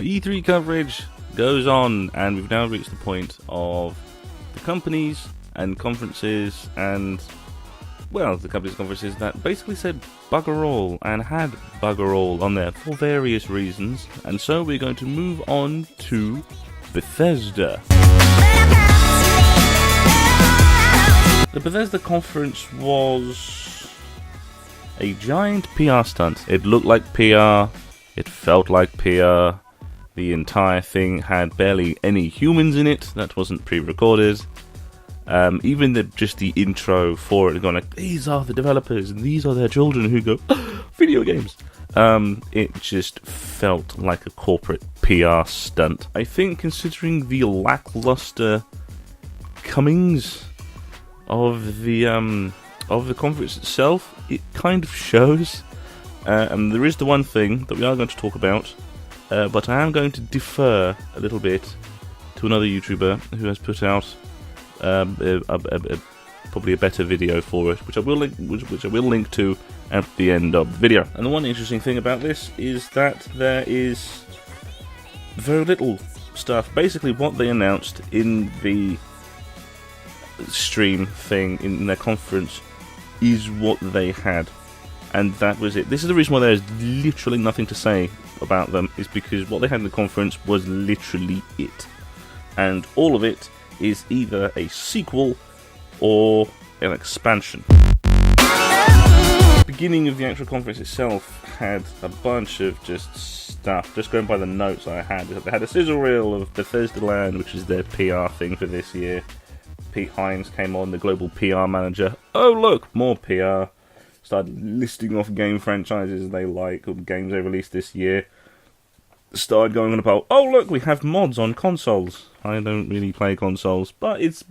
E3 coverage goes on, and we've now reached the point of the companies and conferences and, well, the companies and conferences that basically said bugger all and had bugger all on there for various reasons. And so we're going to move on to Bethesda. The Bethesda conference was a giant PR stunt. It looked like PR, it felt like PR, the entire thing had barely any humans in it, that wasn't pre-recorded. Even just the intro for it, going like, these are the developers, and these are their children who go, video games. It just felt like a corporate PR stunt. I think considering the lackluster comings of the conference itself, it kind of shows. And there is the one thing that we are going to talk about, but I am going to defer a little bit to another YouTuber who has put out probably a better video for it, which I will link to at the end of the video. And the one interesting thing about this is that there is very little stuff. Basically, what they announced in the stream thing in their conference is what they had, and that was it. This is the reason why there's literally nothing to say about them, is because what they had in the conference was literally it, and all of it is either a sequel or an expansion. The beginning of the actual conference itself had a bunch of just stuff. Just going by the notes I had, they had a sizzle reel of Bethesda Land, which is their PR thing for this year. Pete Hines came on, the global PR manager. Oh look, more PR. Started listing off game franchises they like, or games they released this year. Started going on about, oh look, we have mods on consoles. I don't really play consoles, but it's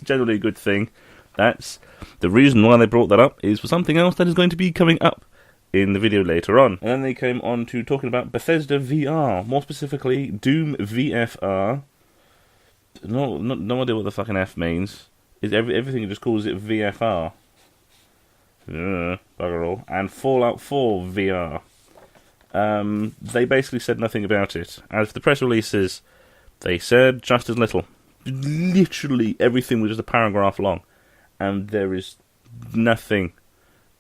generally a good thing. That's the reason why they brought that up, is for something else that is going to be coming up in the video later on. And then they came on to talking about Bethesda VR, more specifically Doom VFR. No idea what the fucking F means. Everything just calls it VFR. Bugger all. And Fallout 4 VR. They basically said nothing about it. As for the press releases, they said just as little. Literally everything was just a paragraph long, and there is nothing.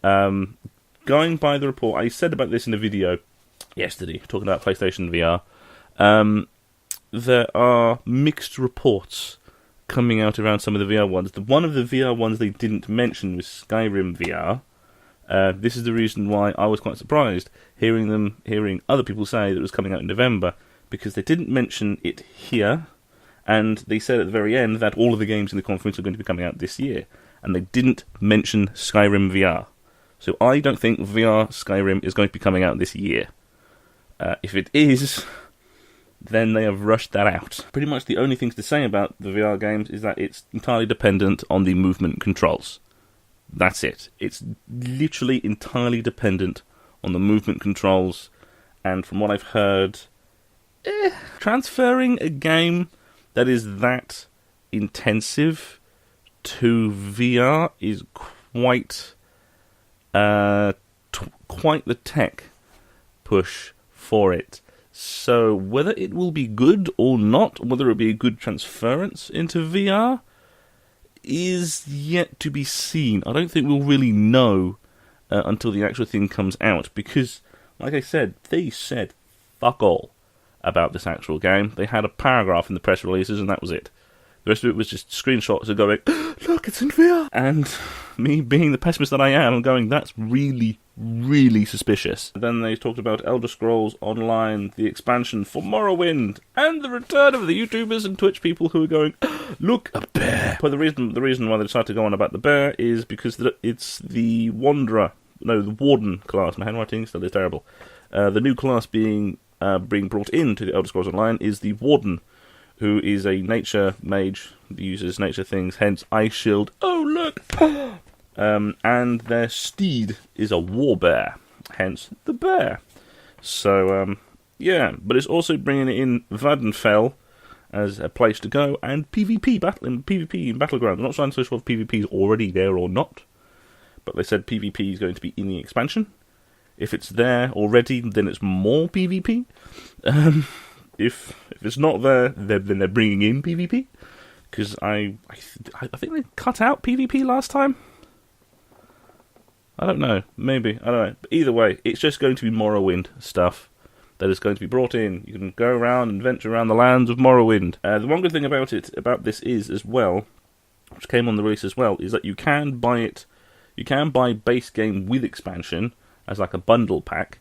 Going by the report, I said about this in a video yesterday, talking about PlayStation VR. There are mixed reports coming out around some of the VR ones. One of the VR ones they didn't mention was Skyrim VR. This is the reason why I was quite surprised hearing other people say that it was coming out in November, because they didn't mention it here, and they said at the very end that all of the games in the conference are going to be coming out this year, and they didn't mention Skyrim VR. So I don't think VR Skyrim is going to be coming out this year. If it is, then they have rushed that out. Pretty much the only things to say about the VR games is that it's entirely dependent on the movement controls. That's it. It's literally entirely dependent on the movement controls, and from what I've heard, transferring a game that is that intensive to VR is quite the tech push for it. So whether it will be good or not, whether it will be a good transference into VR, is yet to be seen. I don't think we'll really know until the actual thing comes out, because, like I said, they said fuck all about this actual game. They had a paragraph in the press releases, and that was it. The rest of it was just screenshots of going, look, it's in VR! And me being the pessimist that I am, I'm going, that's really, really suspicious. Then they talked about Elder Scrolls Online, the expansion for Morrowind, and the return of the YouTubers and Twitch people who are going, look, a bear! But the reason why they decided to go on about the bear is because it's the the Warden class. My handwriting still is terrible. The new class being brought into the Elder Scrolls Online is the Warden, who is a nature mage, uses nature things, hence Ice Shield. Oh, look! And their steed is a war bear, hence the bear. So, yeah, but it's also bringing in Vvardenfell as a place to go, and PvP in Battlegrounds. I'm not so sure if PvP is already there or not, but they said PvP is going to be in the expansion. If it's there already, then it's more PvP. if it's not there, then they're bringing in PvP. Because I think they cut out PvP last time. I don't know. Maybe. I don't know. But either way, it's just going to be Morrowind stuff that is going to be brought in. You can go around and venture around the lands of Morrowind. The one good thing about this is, as well, which came on the release as well, is that you can buy it. You can buy base game with expansion as like a bundle pack,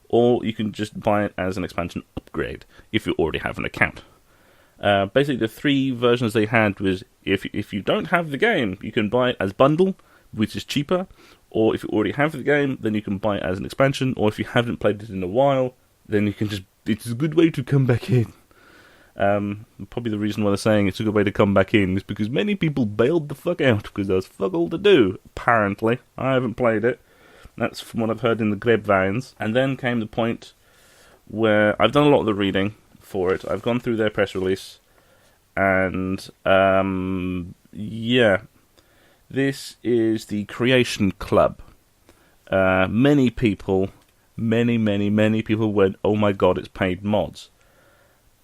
or you can just buy it as an expansion upgrade if you already have an account. Basically, the three versions they had was if you don't have the game, you can buy it as bundle, which is cheaper, or if you already have the game, then you can buy it as an expansion, or if you haven't played it in a while, then you can just... It's a good way to come back in. Probably the reason why they're saying it's a good way to come back in is because many people bailed the fuck out because there was fuck all to do, apparently. I haven't played it. That's from what I've heard in the grapevines. And then came the point where I've done a lot of the reading for it. I've gone through their press release, and yeah, this is the Creation Club. Many people went, oh my god, it's paid mods.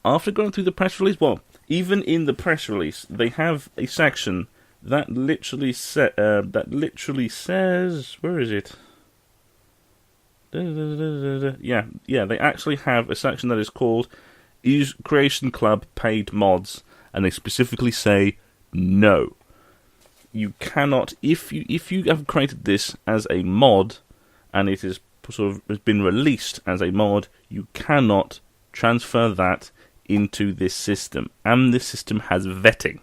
After going through the press release, well, even in the press release, they have a section that literally says, where is it? Yeah, they actually have a section that is called "Is Creation Club Paid Mods?" and they specifically say no. You cannot, if you have created this as a mod and it is has been released as a mod, you cannot transfer that into this system. And this system has vetting.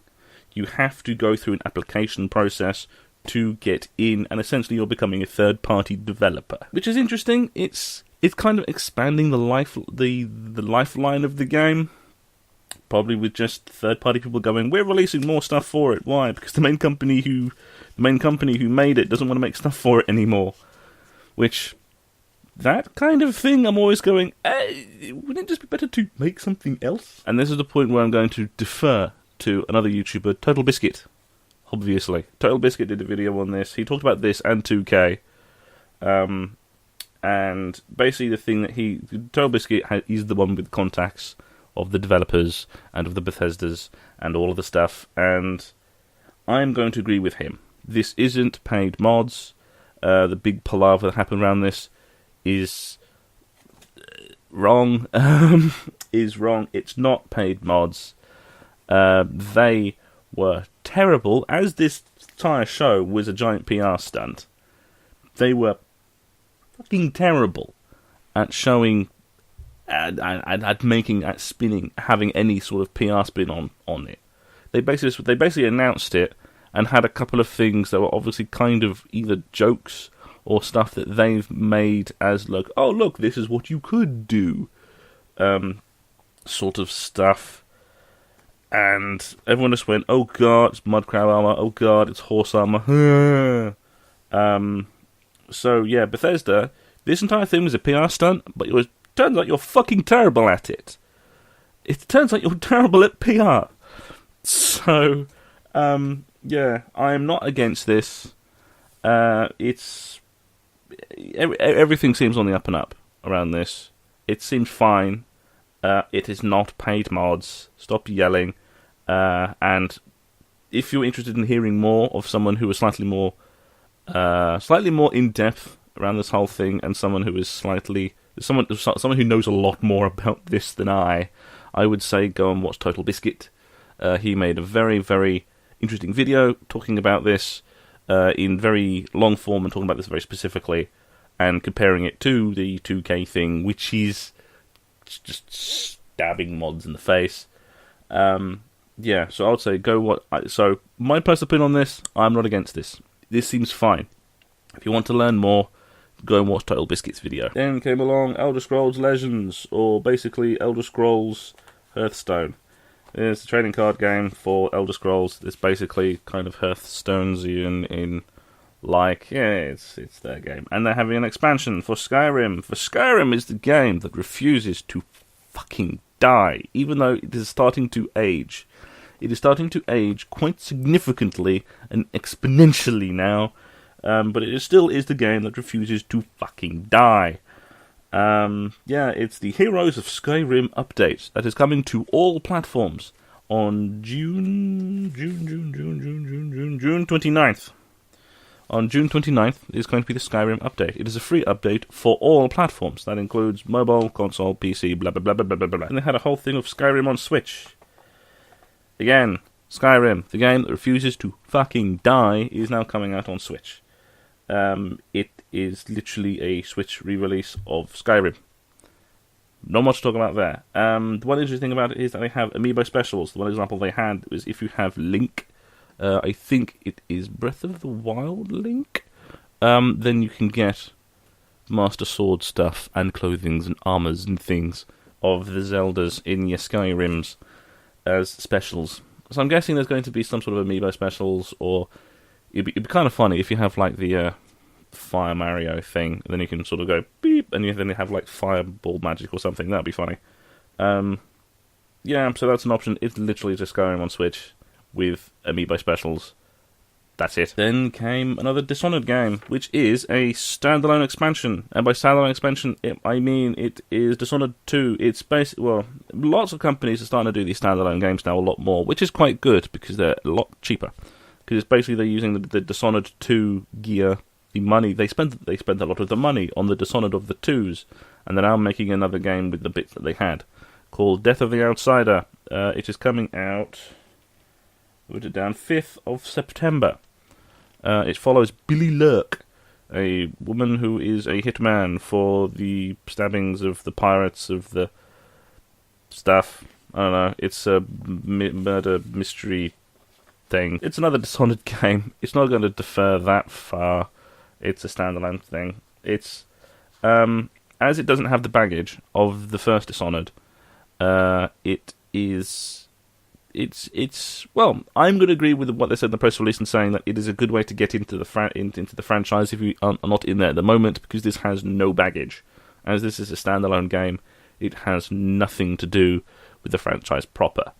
You have to go through an application process to get in, and essentially you're becoming a third-party developer, which is interesting. It's kind of expanding the lifeline of the game, probably with just third-party people going, we're releasing more stuff for it. Why? Because the main company who made it doesn't want to make stuff for it anymore. Which, that kind of thing, I'm always going, wouldn't it just be better to make something else? And this is the point where I'm going to defer to another YouTuber, TotalBiscuit. Obviously. TotalBiscuit did a video on this. He talked about this and 2K. And basically the thing that TotalBiscuit is the one with contacts of the developers and of the Bethesdas and all of the stuff. And I'm going to agree with him. This isn't paid mods. The big palaver that happened around this is wrong. Is wrong. It's not paid mods. They were terrible, as this entire show was a giant PR stunt. They were fucking terrible at showing, at making, at spinning, having any sort of PR spin on it. They basically announced it and had a couple of things that were obviously kind of either jokes or stuff that they've made as like, oh look, this is what you could do, sort of stuff. And everyone just went, oh god, it's mudcrab armor, oh god, it's horse armor. So yeah, Bethesda, this entire thing was a PR stunt, but turns out you're fucking terrible at it. It turns out you're terrible at PR. So, yeah, I am not against this. Everything seems on the up and up around this. It seems fine. It is not paid mods. Stop yelling. And if you're interested in hearing more of someone who is slightly more in depth around this whole thing, and someone who is someone who knows a lot more about this than I would say go and watch TotalBiscuit. He made a very, very interesting video talking about this in very long form and talking about this very specifically and comparing it to the 2K thing, which is just stabbing mods in the face. Yeah, so I would say go watch. So my personal opinion on this, I'm not against this. This seems fine. If you want to learn more, go and watch TotalBiscuit's video. Then came along Elder Scrolls Legends, or basically Elder Scrolls Hearthstone. It's a trading card game for Elder Scrolls. It's basically kind of Hearthstonesy in like, yeah, it's their game. And they're having an expansion for Skyrim. For Skyrim is the game that refuses to fucking die, even though it is starting to age. It is starting to age quite significantly and exponentially now, but it still is the game that refuses to fucking die. It's the Heroes of Skyrim update that is coming to all platforms on June 29th. On June 29th is going to be the Skyrim update. It is a free update for all platforms. That includes mobile, console, PC, blah, blah, blah, blah, blah, blah, blah. And they had a whole thing of Skyrim on Switch. Again, Skyrim, the game that refuses to fucking die, is now coming out on Switch. It is literally a Switch re-release of Skyrim. Not much to talk about there. The one interesting thing about it is that they have amiibo specials. The one example they had was if you have Link, I think it is Breath of the Wild Link, then you can get Master Sword stuff and clothings and armors and things of the Zeldas in your Skyrims as specials. So I'm guessing there's going to be some sort of amiibo specials, or it'd be kind of funny if you have like the Fire Mario thing, and then you can sort of go beep, and then you have like Fireball magic or something. That'd be funny. So that's an option. It's literally just Skyrim on Switch with amiibo specials. That's it. Then came another Dishonored game, which is a standalone expansion. And by standalone expansion, I mean it is Dishonored 2. It's basically, lots of companies are starting to do these standalone games now a lot more, which is quite good because they're a lot cheaper. Because it's basically they're using the Dishonored 2 gear, the money they spent a lot of the money on the Dishonored of the 2s, and they're now making another game with the bits that they had called Death of the Outsider. It is coming out, put it down, 5th of September. It follows Billy Lurk, a woman who is a hitman for the stabbings of the pirates of the stuff. I don't know. It's a murder mystery thing. It's another Dishonored game. It's not going to defer that far. It's a standalone thing. It's as it doesn't have the baggage of the first Dishonored. Well, I'm going to agree with what they said in the press release and saying that it is a good way to get into the franchise if you are not in there at the moment, because this has no baggage. As this is a standalone game, it has nothing to do with the franchise proper.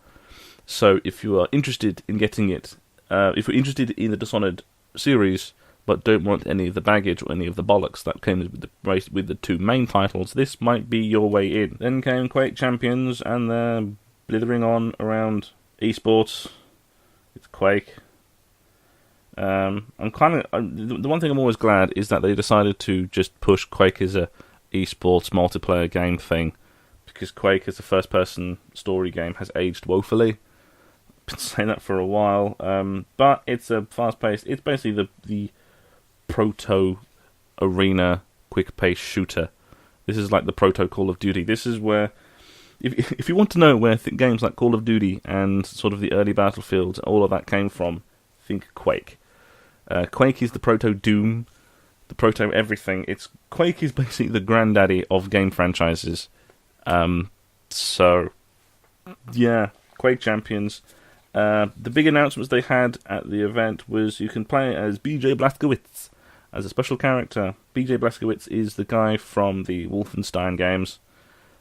So if you are interested in getting it, if you're interested in the Dishonored series, but don't want any of the baggage or any of the bollocks that came with the two main titles, this might be your way in. Then came Quake Champions, and they're blithering on around esports. It's Quake. The one thing I'm always glad is that they decided to just push Quake as a esports multiplayer game thing, because Quake as a first-person story game has aged woefully. Been saying that for a while, but it's a fast-paced. It's basically the proto-arena quick-paced shooter. This is like the proto Call of Duty. This is where, if you want to know where games like Call of Duty and sort of the early Battlefield, all of that came from, think Quake. Quake is the proto-Doom, the proto-everything. Quake is basically the granddaddy of game franchises. Quake Champions. The big announcements they had at the event was you can play as BJ Blazkowicz as a special character. BJ Blazkowicz is the guy from the Wolfenstein games.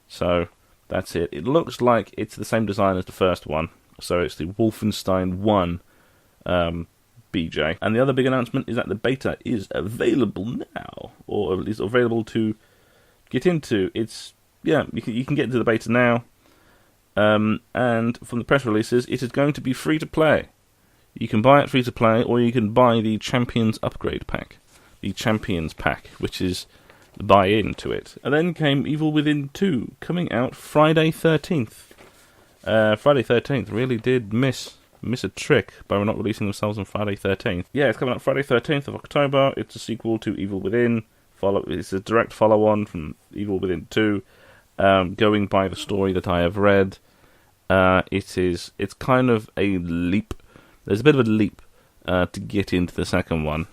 So that's it. It looks like it's the same design as the first one. So it's the Wolfenstein 1 BJ. And the other big announcement is that the beta is available now, or is available to get into. You can get into the beta now. And from the press releases, it is going to be free to play. You can buy it free to play, or you can buy the Champions Upgrade Pack, the Champions Pack, which is the buy-in to it. And then came Evil Within 2, coming out Friday 13th. Friday 13th really did miss a trick by not releasing themselves on Friday 13th. Yeah, it's coming out Friday 13th of October. It's a sequel to Evil Within. It's a direct follow-on from Evil Within 2. Going by the story that I have read, it's kind of a leap. There's a bit of a leap to get into the second one,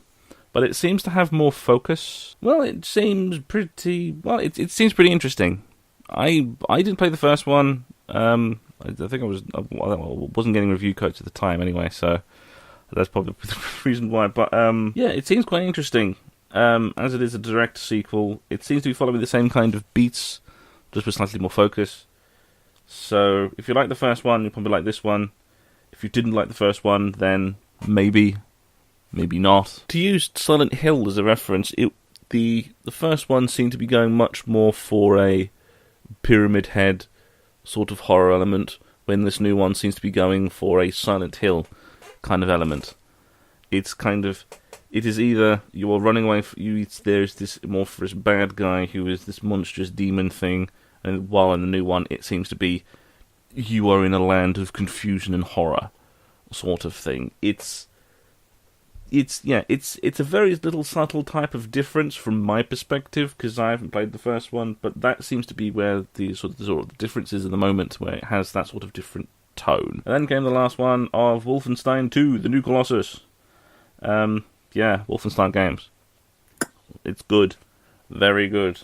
but it seems to have more focus. Well, it seems pretty. Well, it seems pretty interesting. I didn't play the first one. I think I wasn't getting review codes at the time anyway, so that's probably the reason why. But it seems quite interesting. As it is a direct sequel, it seems to be following the same kind of beats, just with slightly more focus. So, if you like the first one, you'll probably like this one. If you didn't like the first one, then maybe not. To use Silent Hill as a reference, the first one seemed to be going much more for a Pyramid Head sort of horror element, when this new one seems to be going for a Silent Hill kind of element. It is either you are running away, there's this amorphous bad guy who is this monstrous demon thing, and while in the new one it seems to be you are in a land of confusion and horror sort of thing. It's a very little subtle type of difference from my perspective, because I haven't played the first one, but that seems to be where the sort of the difference is at the moment, where it has that sort of different tone. And then came the last one of Wolfenstein 2, The New Colossus. Wolfenstein games. It's good. Very good.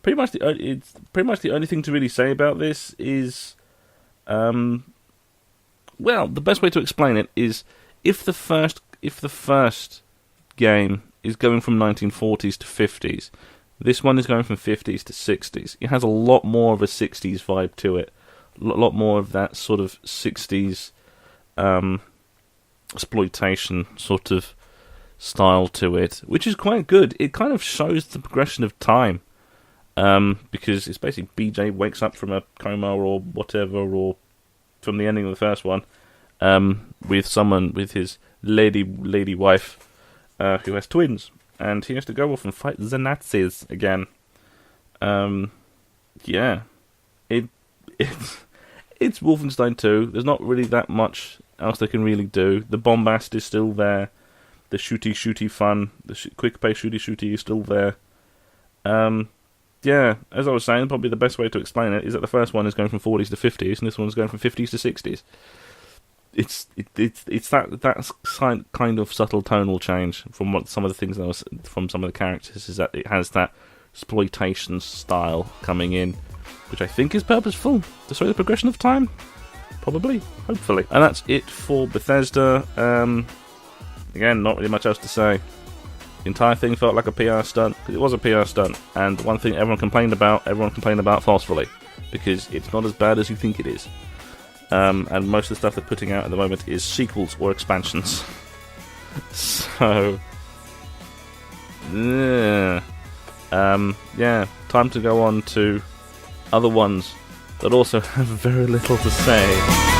Pretty much the only thing to really say about this is, the best way to explain it is, if the first game is going from 1940s to 50s, this one is going from 50s to 60s. It has a lot more of a 60s vibe to it. A lot more of that sort of 60s exploitation sort of style to it, which is quite good. It kind of shows the progression of time, because it's basically BJ wakes up from a coma or whatever, or from the ending of the first one, with his lady wife, who has twins, and he has to go off and fight the Nazis again. It's Wolfenstein 2. There's not really that much else they can really do. The bombast is still there. The shooty fun, the quick pace shooty is still there. As I was saying, probably the best way to explain it is that the first one is going from 40s to 50s, and this one's going from 50s to 60s. It's that kind of subtle tonal change from what some of the things from some of the characters, is that it has that exploitation style coming in, which I think is purposeful to show the progression of time. Probably, hopefully. And that's it for Bethesda. Again, not really much else to say. The entire thing felt like a PR stunt, because it was a PR stunt, and one thing everyone complained about forcefully, because it's not as bad as you think it is. And most of the stuff they're putting out at the moment is sequels or expansions. So, time to go on to other ones that also have very little to say.